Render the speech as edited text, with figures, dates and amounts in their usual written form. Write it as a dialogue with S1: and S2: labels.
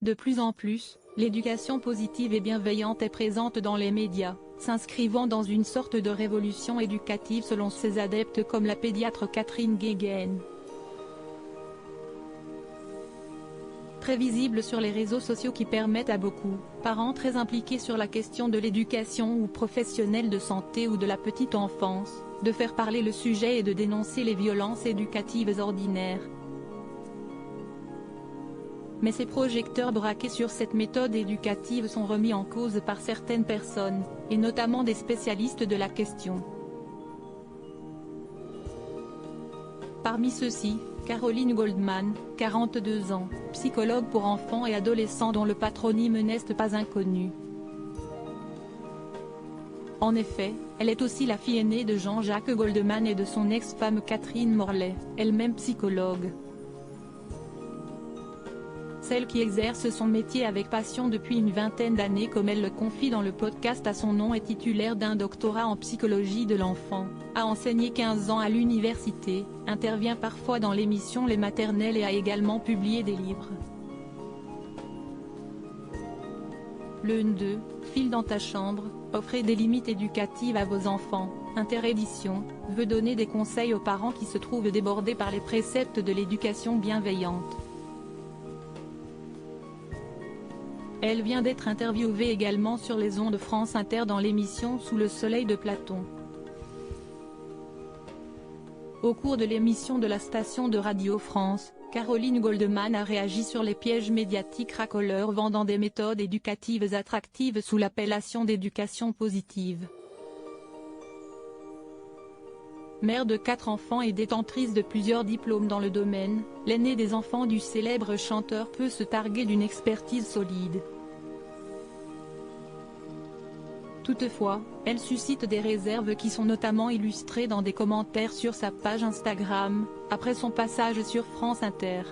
S1: De plus en plus, l'éducation positive et bienveillante est présente dans les médias, s'inscrivant dans une sorte de révolution éducative selon ses adeptes comme la pédiatre Catherine Guéguen. Très visible sur les réseaux sociaux qui permettent à beaucoup, parents très impliqués sur la question de l'éducation ou professionnels de santé ou de la petite enfance, de faire parler le sujet et de dénoncer les violences éducatives ordinaires. Mais ces projecteurs braqués sur cette méthode éducative sont remis en cause par certaines personnes, et notamment des spécialistes de la question. Parmi ceux-ci, Caroline Goldman, 42 ans, psychologue pour enfants et adolescents dont le patronyme n'est pas inconnu. En effet, elle est aussi la fille aînée de Jean-Jacques Goldman et de son ex-femme Catherine Morlet, elle-même psychologue. Celle qui exerce son métier avec passion depuis une vingtaine d'années comme elle le confie dans le podcast à son nom est titulaire d'un doctorat en psychologie de l'enfant, a enseigné 15 ans à l'université, intervient parfois dans l'émission Les Maternelles et a également publié des livres. Le N2, File dans ta chambre, offrez des limites éducatives à vos enfants. Interédition, veut donner des conseils aux parents qui se trouvent débordés par les préceptes de l'éducation bienveillante. Elle vient d'être interviewée également sur les ondes de France Inter dans l'émission Sous le soleil de Platon. Au cours de l'émission de la station de Radio France, Caroline Goldman a réagi sur les pièges médiatiques racoleurs vendant des méthodes éducatives attractives sous l'appellation d'éducation positive. Mère de 4 enfants et détentrice de plusieurs diplômes dans le domaine, l'aînée des enfants du célèbre chanteur peut se targuer d'une expertise solide. Toutefois, elle suscite des réserves qui sont notamment illustrées dans des commentaires sur sa page Instagram, après son passage sur France Inter.